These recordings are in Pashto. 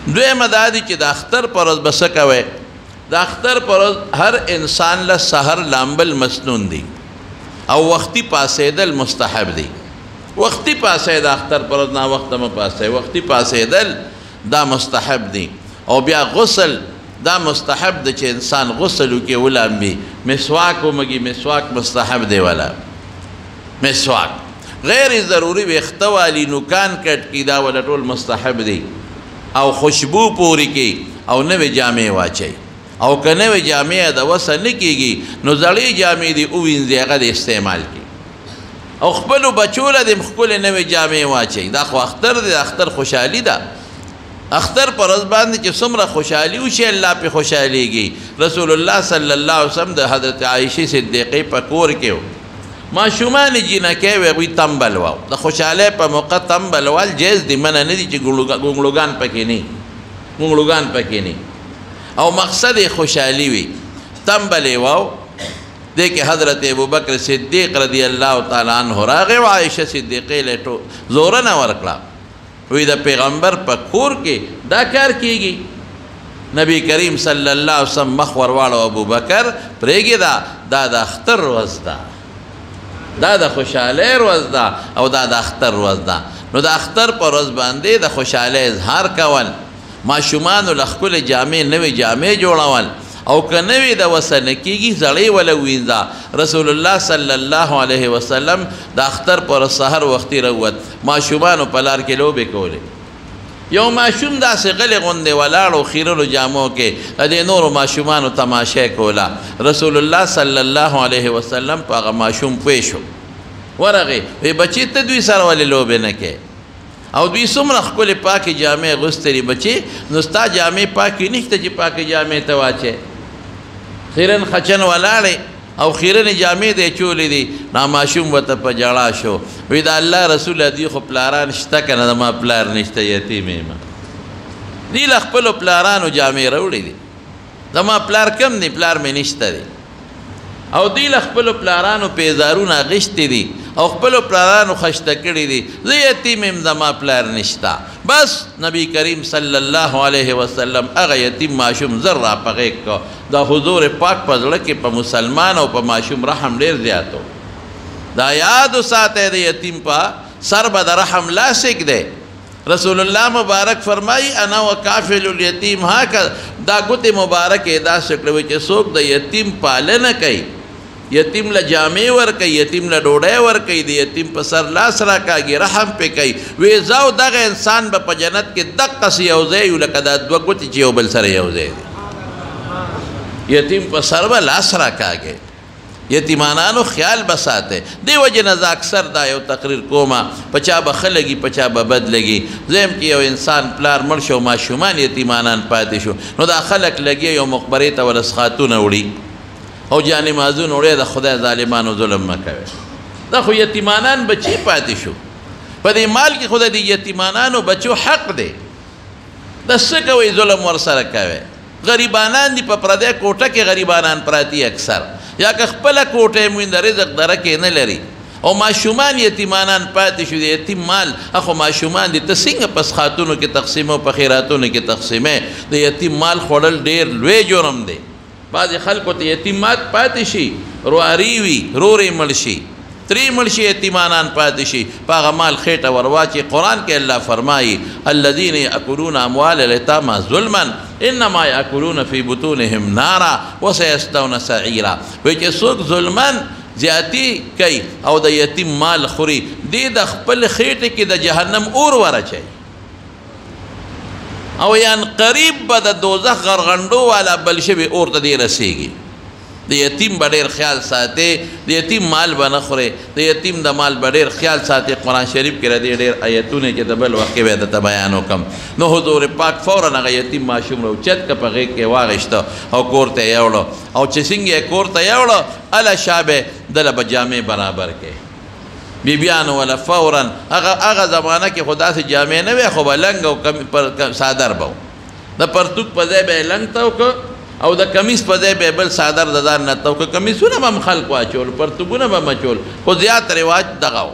دویمه دا دی چې د اختر په ورځ به څه کوئ؟ د اختر په ورځ هر انسان له سحر لامبل مسنون دی او وختي پاسېدل مستحب دی. وختي پاسې د اختر پر ورځ ناوخته مه پاسئ، وختي پاسېدل دا مستحب دی. او بیا غسل دا مستحب دی چې انسان غسل وکړي ولامبي. مسواک ومږي، مسواک مستحب دی ولا مسواک. غیر ضروري ویښته والي نوکان کټ کړي دا ولا ټول مستحب دی. او خوشبو پورې کړي او نوې جامې واچوي. او که نوې جامې د وسه نه کېږي نو زړې جامې دي ووینځي، هغه د استعمال کړي. او خپلو بچو له دې ښکلې نوې جامې واچوي. دا خو اختر دی، د اختر خوشحالي ده. اختر پر ورځ باندې چې څومره خوشحالي وشي الله پې خوشحالېږي. رسول الله صلی الله علیه وسلم د حضرت عایشې صدیقې په کور کې و. ماشومان جینکۍ وې هغوی تمبل وو. د خوشحالۍ په موقع تمبل وال جایز دي، منع نه دي چې ګونګلوګان پکې نه ګونګلوګان پکې نه. او مقصد خوشحالي وي. تمبل یې وو. دې کې حضرت ابوبکر صدیق رضی الله تعالی عنه راغی او عایشه صدیقې له زورنه ورکړه. وی د پیغمبر په کور کې دا کار کیږي؟ نبی کریم صلی الله علیه وسلم مخ ور واړو ابوبکر پرېږدې دا د اختر ورځ ده، دا د خوشحالۍ ورځ ده او دا د اختر ورځ ده. نو د اختر په ورځ باندې د خوشحالۍ اظهار کول، ماشومانو له ښکلې جامې نوې جامې جوړول، او که نوې د وسه نه کېږي زړې وله وینځه. رسول الله صلی الله علیه وسلم د اختر پر سحر وختي راووت، ماشومانو په لار کې لوبې کولې. یو ماشوم داسې غلې غوندې ولاړ و خیرلو جامو کې د دې نورو ماشومانو تماشا کوله. رسول الله صلی الله علیه وسلم په هغه ماشوم پوه شو، ورغې وی بچې ته دوی سره ولې لوبې نه کوې؟ او دوی څومره ښکلې پاکې جامې اغوستلې بچې، نو ستا جامې پاکې نشته چې پاکې جامې ته واچې. خیرن خچن ولاړې او خیرنې جامې دې چولې دي. نو ماشوم ورته په ژړا شو، وی د الله رسوله دوی خو پلاران شته که نه؟ زما پلار نشته، یتیم یم. دوی له خپلو پلارانو جامې راوړې دي. زما پلار کم دی؟ پلار مې نشته دی. او دوی له خپلو پلارانو پیزارونه اخیستې دي او خپلو پلارانو خشته کړي دي. زه یتیم یم، زما پلار نشته. بس نبی کریم صلی الله علیه وسلم هغه یتیم ماشوم زر را په غېږ کړ. دا حضور پاک په زړه کې په مسلمان او په ماشوم رحم ډېر زیات و. دا یاد وساتئ د یتیم په سر به د رحم لاس ږدئ. رسول الله مبارک فرمایي انا وکافل الیتیم هکذا. دا ګوتې مبارکې داسې کړې چې څوک د یتیم پالنه کوي، یتیم له جامې ورکوي، یتیم له ډوډۍ ورکوي، د یتیم په سر لاس راکاږي، رحم پې کوي، وی زه او دغه انسان به په جنت کې دقسې یو ځای یو لکه دا دوه ګوتې چې یو بل سره یو ځای دي. یتیم په سر به لاس راکاږي. یتیمانانو خیال به ساتئ. دې وجې نه زه اکثر دا یو تقریر کومه، په چا به ښه لګي په چا به بد لګي. زه یم چې یو انسان پلار مړ شو، ماشومان یتیمانان پاتې شو، نو دا خلک لګي یو مقبرې ته ورسخاتونه وړي او جانمازونه وړي. د خدای ظالمانو ظلم مه کوئ. دا خو یتیمانان بچي پاتې شو. په دې مال کې خو د دې یتیمانانو بچو حق دی. د څه کوئ؟ ظلم ورسره کوئ. غریبانان دي په پردی کوټه کې، غریبانان پراتی اکثر، یا که خپله کوټه یې موین د رزق درکې نه لري. او ماشومان یتیمانان پاتې شو. د یتیم مال اخو ماشومان دي، ته څنګه په سخاتونو کې تقسیمو، په خیراتونو کې تقسیمې؟ د یتیم مال خوړل ډېر لوی جرم دی. بعضې خلکو ته یتیمات پاتې شي، رواري وي، رورې مړ شي، ترې مړ شي، یتیمانان پاتې شي، په هغه مال خېټه ورواچي. قرآن کې الله فرمایي الذین یأکلون اموال الیتامی ظلما انما یأکلون فی بطونهم نارا وسیصلون سعیرا. وایي چې څوک ظلمن زیاتی کوي او د یتیم مال خوري، دې د خپل خېټې کې د جهنم اور ورچوي، او یان قریب به د دوزخ غرغنډو والا بل شوي اور ته دې رسېږي. د یتیم به ډېر خیال ساتئ، د یتیم مال به نه خورئ، د یتیم د مال به ډېر خیال ساتئ. قرآن شریف کې ردې ډېر آیتونه چې د بل وخت کې به درته بیان وکړم. نو حضور پاک فوراً هغه یتیم ماشوم راوچت که په غېږ کې واغېسته او کور ته یې یوړه. او چې څنګه یې کور ته یوړه هله شا به دله به جامې برابر کړې. بیبیانو ولا فوراً هغه زمانه کې خو داسې جامې نه وې، خو به لنګ او صادر به و. د پرتوک په ځای به یې لنګ ته وکړه او د کمیس په ځای به بل صادر د ځان نه ته وکړه. کمیسونه به هم خلک واچول، پرتوګونه به هم اچول، خو زیات رواج دغه و.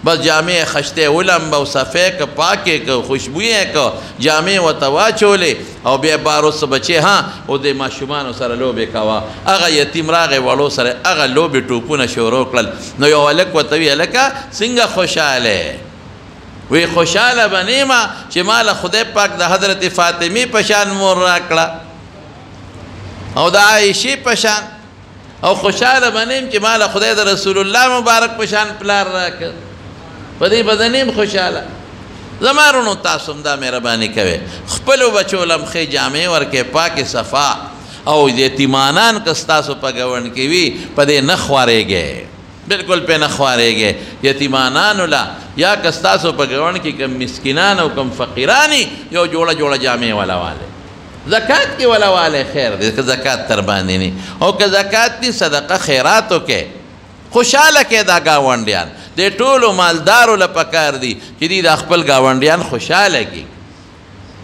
بس جامع خشته ولم او صفه ک پاکه ک خوشبوئه ک جامع وتوا چولې او بیا باروس بچي ها او د ماشومان سره لوبه کوا هغه یتیم راغی وړو سره هغه لوبه ټوپونه شروع کړل نو یو الک وتوی الکه څنګه خوشاله وی خوشاله بنیما چې مال خدای پاک د حضرت فاطمه پشان مور راکړه او د عائشه پشان او خوشاله بنیم چې مال خدای د رسول الله مبارک پشان پلار راکړه په دې بدنیم خوشاله زمارونو تاسو دا مهرباني کوي خپل بچو لمخه جامع ورکه پاک صفا او یتیمانان کستاسو په گون کې وی په دې نخوارېږي بالکل په نخوارېږي یتیمانان ولا یا کستاسو په گون کې کم مسکینان او کم فقیرانی یو جوړه جامع والا والے زکات کې ولا والے خیر دې زکات تر باندې نه او که زکات دي صدقه خیراتو کې خوشاله کې دا گاونډیان د ټولو مالدارو لپاره دي چې دې د خپل گاونډیان خوشاله کی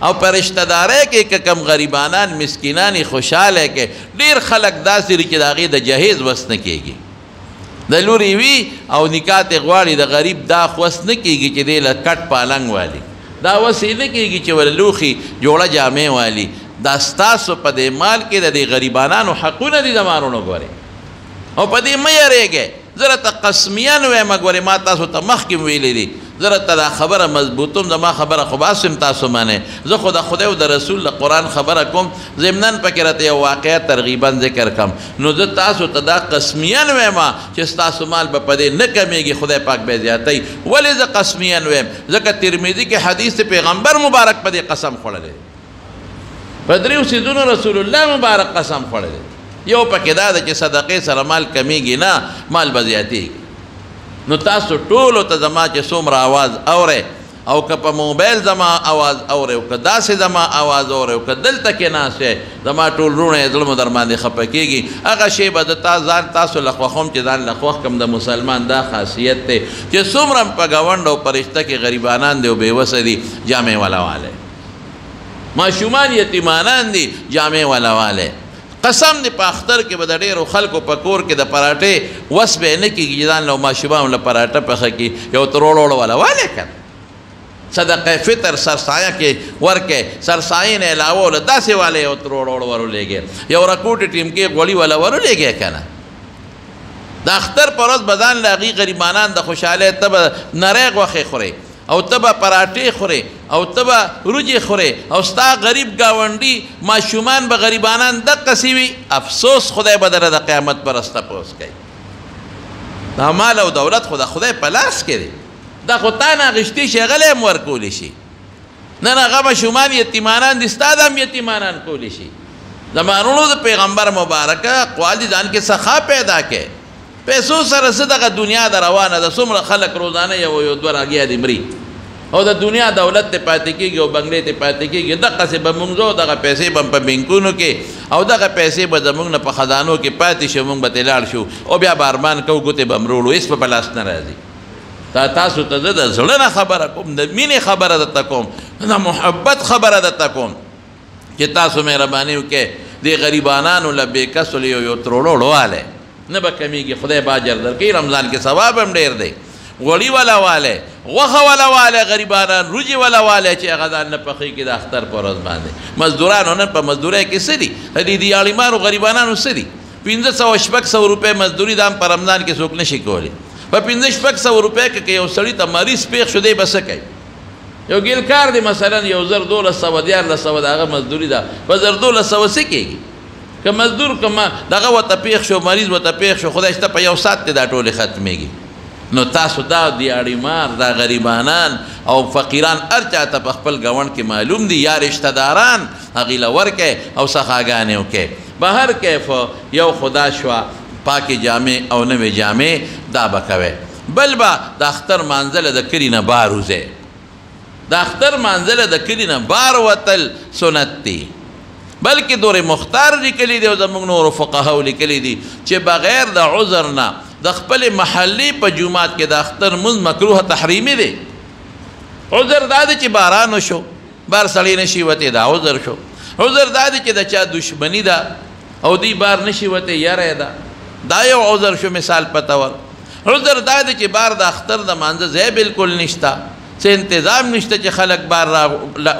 او پرشتہ داري کې کم غریبانان مسکینانی خوشاله کې ډیر خلک داسې چې داغي د جهیز وسنه کېږي د لوري وی او نکات غواړي د غریب دا خوس نه کېږي چې دې لکټ پالنګ والی دا وسیله کېږي چې وللوخي جوړه جامع والی دا ستاسو په دې مال کې د غریبانو حقونه دي زمارونو ګوري او په دې مې یریږي زره ته قسمیان وې مګورې ما تاسو ته مخکې ویلې دي زره ته دا خبره مضبوطوم زما خبره خو باسم تاسو منه زه خو د خدای او د رسول د قرآن خبره کوم ضمناً پکې راته یو واقعه ترغیبا ذکر کم نو زه تاسو ته دا قسمیان ویم چې ستاسو مال به په دې نه کمیږي خدای پاک به زیاتوي ولې زه قسمیان ویم ځکه ترمذي کې حدیث پیغمبر مبارک په دې قسم خوړلی په دریو څیزونو رسول الله مبارک قسم خوړلی یو پکې دا ده چې صدقې سره مال کمیږي نه مال به زیاتېږي نو تاسو ټولو ته زما چې څومره آواز اورئ او که په موبایل زما آواز اورئ او که داسې زما آواز اورئ او که دلته کې ناست یې زما ټول وروڼه زړه مو در باندې خفه کېږي هغه شی به د ځان تاسو له خوښوم چې ځان له خوښ کړم د مسلمان دا خاصیت دی چې څومره په ګاونډ او په رشته کې غریبانان دي او بېوسه دي جامع والا والی ماشومان یتیمانان دي جامع والا والی قسم دی په اختر کې به د ډېرو خلکو په کور کې د پراټې وس به نه کېږي ځان له ماشومان له پراټه پخه کړي یو تروړ والا والی کړه صدقه فطر سرسایه کې ورکې سرسایې نه علاوه له داسې والی یو تروړ ورولېږي یو رکوټ ټیم کې غوړي والا ورولېږي که نه د اختر په ورځ به ځان له هغې غریبانان د خوشحالۍ ته به نری غوښې خورې او ته به پراټې خورې او ته به روجې خورې او ستا غریب ګاونډي ماشومان به غریبانان دقسې وي افسوس خدای به دله د قیامت پر ورځ تپوس کوي دا مال او دولت خو د خدای په لاس کې دی دا خو تا نه اخیستې شي هغلی هم ورکولی شي نن هغه ماشومان یتیمانان دي ستا د هم یتیمانان کولی شي زمانونو د پیغمبر مبارکه اقوال دي ځان کې سخا پیدا کې پیسو سره څه دغه دنیا د روانه ده څومره خلک روزانه یو دوه راګیا دي مري او د دنیا دولت ته پاتې کېږي او بنګلې ته پاتې کېږي دقسې به موږ ځو دغه پیسې به په بینکونو کې او دغه پیسې به زموږ نه په خزانو کې پاتې شو موږ به ترې لاړ شو او بیا به ارمان کوو ګوتې به مروړو هېڅ په لاس نه راځي تاسو ته زه د زړه نه خبره کوم د مینې خبره درته کوم د محبت خبره درته کوم چې تاسو مهرباني وکړئ دې غریبانانو له بې کسو یو تروړو والی نه به کمیږي خدای به اجر درکوي رمضان کې ثواب هم ډېر دی غوړي والا والی غوښه والا والی غریبانان روجې والا والی چې هغه ځان نه پخېږي د اختر په ورځ باندې مزدورانو نن په مزدورۍ کې څه دي دې دیاړیمارو غریبانانو څه دي 500-600 روپۍ مزدوري دا هم په رمضان کې څوک نشي کولی په 500-600 روپۍ کې یو سړي ته مریض پېښ شو دی به څه کوي یو ګیلکار دی مثلا 1,000-1,200 د هغه مزدوري ده په 1,000-1,200 څه کېږي که مزدور که دغه ورته پېښ شو مریض ورته پېښ شو خدای شته په یو ساعت کې دا ټولې ختمېږي نو تاسو دا دیاړیمار دا غریبانان او فقیران هر چا ته په خپل ګاونډ کې معلوم دي یا رشته داران هغې له ورکئ او سخاګانې وکئ به هر کیف یو خدا شوه پاکې جامې او نوې جامې دا به کوئ بل به د اختر مانځله د کلي نه بار وځئ د اختر مانځله د کلي نه بار وتل سنت دی بلکې دور مختار لیکلی دی او زموږ نورو فقهاو لیکلی دي چې بغیر د عذر نه د خپل محلي په جومات کې د اختر مونځ مکروه تحریمي دی عذر دا دی چې باران وشو بار سړی نشي وتی دا عذر شو عذر دا دی چې د چا دشمني ده او دی بار نشي وتی یری ده دا یو عذر شو مثال په طور عذر دا دی چې بار د اختر د مانځه ځای بالکل نشته، څه انتظام نشته چې خلک بار را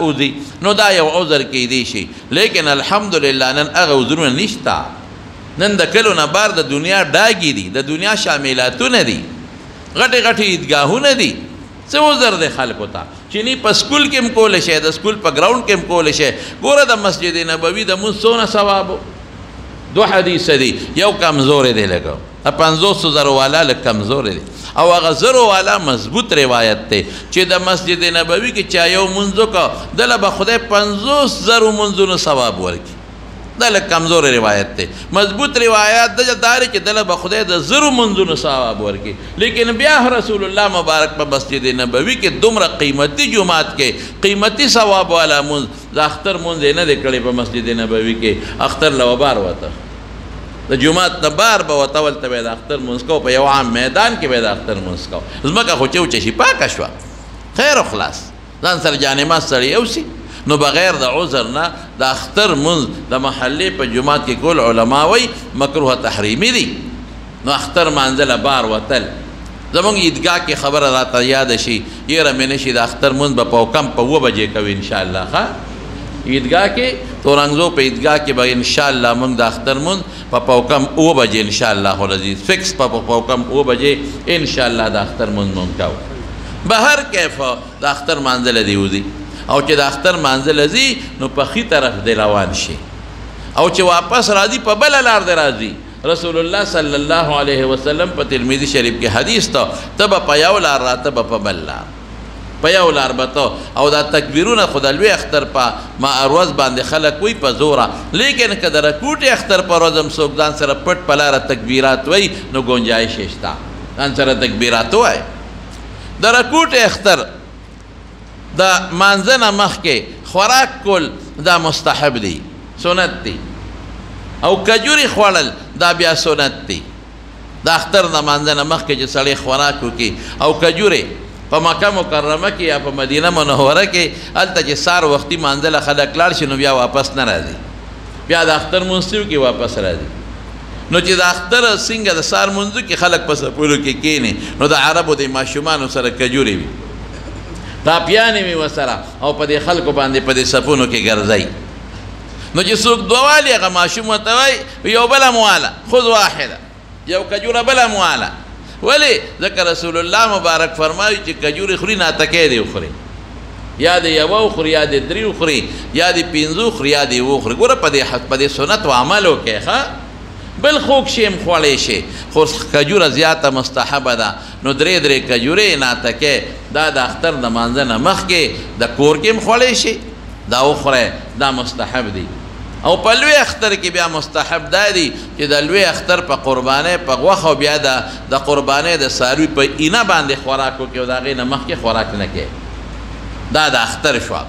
اوځي، نو دا یو عذر کیدی شي. لیکن الحمدلله نن هغه عذرونه نشته. نن د کلو نه بار د دنیا ډاګي دي، د دنیا شاملاتونه دي، غټې غټې عیدګاهونه دي. څه عذر دی خلکو ته چې نه په سکول کې هم کولی شي، د سکول په ګراؤنډ کې هم کولی شي. ګوره د مسجد نبوي د مونځ څونه ثواب و. 2 حدیث دی، یو کمزوری دی لږ، 500 والا لږ کمزوری دی، او هغه 0 والا مضبوط روایت دی چې د مسجد نبوي کې چا یو مونځ وکړه دله به خدای 50,000 مونځونو ثواب ورکړي. دا لږ کمزوری روایت دی. مضبوط روایت دا دی چې دله به خدای د 0 مونځونو ثواب ورکړي. لیکن بیا رسول الله مبارک په مسجد نبوي کې دومره قیمتي جمعات کې قیمتي ثواب والا مونځ د اختر مونځ یې نه دی کړی په مسجد نبوي کې. اختر له وبار وته د جمعات نه بار به وته ولته به د اختر مونځ کو، په یو عام میدان کې به د اختر مونځ کو. ځمکه خو چوچه شي پاکه شوه، خیر و خلاص، ځان سره جانماز سړی یوسي. نو بغیر د عذر نه د اختر مونځ د محلې په جمعات کې کول علما وایي مکروه تحریمي دي. نو اختر مانځله بار وتل، زمونږ عیدګاه کې خبره راته یاده شي، یره مې نشي د اختر مونځ به په 2 بجې کوي انشاءالله. ښه عیدګاه کې تورنګزو په عیدګاه کې به انشاءالله مونږ د اختر مونځ په 2 بجې انشاءالله العزیز فکس په 2 بجې انشاءالله د اختر مونځ مونږ کوو. به هر کیفه د اختر مانځله دی وځي، او چې د اختر مانځله ځي نو په ښي طرف دی روان شي، او چې واپس راځي په بله لار دی راځي. رسول الله صلی الله علیه وسلم په ترمذی شریف کې حدیث ته به په یو لار راته به په بل لار، په یو لار به ته. او دا تکبیرونه خو د لوی اختر په معروض باندې خلک وایي په زوره، لیکن که د رکوټې اختر په ورځ هم څوک ځان سره پټ په لاره تکبیرات وایي نو ګنجایش یې شته، ځان سره تکبیرات ووایي. د رکوټې اختر د مانځه نه مخکې خوراک کول دا مستحب دی، سنت دی، او کجوري خوړل دا بیا سنت دی. د اختر د مانځه نه مخکې چې سړی خوراک وکړي او کجوري په مکه مکرمه کې یا په مدینه منوره کې هلته چې سار وختي مانځله خلک لاړ شي نو بیا واپس نه راځي، بیا د اختر مونځ کې واپس راځي. نو چې د اختر څنګه د سار مونځو کې خلک په سپولو کې کښېني نو د عربو د ماشومانو سره کجوري وي، ټاپیانې وي ورسره، او په دې خلکو باندې په دې صفونو کې ګرځئ. نو چې څوک دوه والي هغه ماشوم ورته وایي یو بله مواله خذ واحده، یو کجوره بله مواله. ولې؟ ځکه رسول الله مبارک فرمایي چې کجورې خوري ناتکی دی وخوري، یا د 1 وخوري یا د 3 وخوري یا د 5 وخوري یا د 1 وخوري. ګوره په دې سنت و عمل وکړئ. ښه بل خوږ شی هم خوړی شي، خو کجوره زیاته مستحبه ده. نو 3 کجورې ناتکی دا د اختر د مانځه نه مخکې د کور کې هم خوړی شي، دا وخوری، دا مستحب دی. او په لوی اختر کې بیا مستحب دا دی چې د لوی اختر په قربانۍ په غوښه او بیا د قربانۍ د څاروي په اینه باندې خوراک وکړي او د هغې نه مخکې خوراک نه کوي. دا د اختر شوه.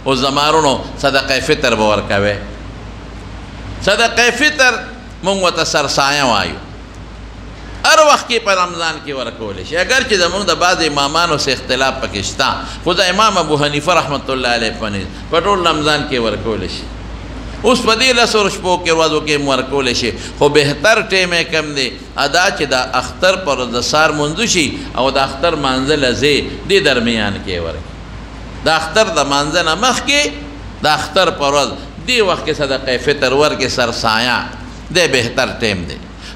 او زمارونو صدقه فطر به ورکوئ. صدقه فطر مونږ ورته سرسایه وایو، هر وخت کې په رمضان کې ورکولی شي، اگر چې زمونږ د بعض امامانو سره اختلاف پکې شته، خو د امام ابو حنیفه رحمت الله علیه په ټول رمضان کې ورکولی شي. اوس په دې 10 شپو کې ورځو کې ورکولی شي، خو بهتر ټیم یې کم دی ادا چې د اختر پر ورځ د سار مونځ شي او د اختر مانځله ځای دې درمیان کې ورکړي. د اختر د مانځه نه مخکې د اختر پر ورځ دې وخت کې صدقه فطر ورکړي سرسایه، دی بهتر ټیم دی.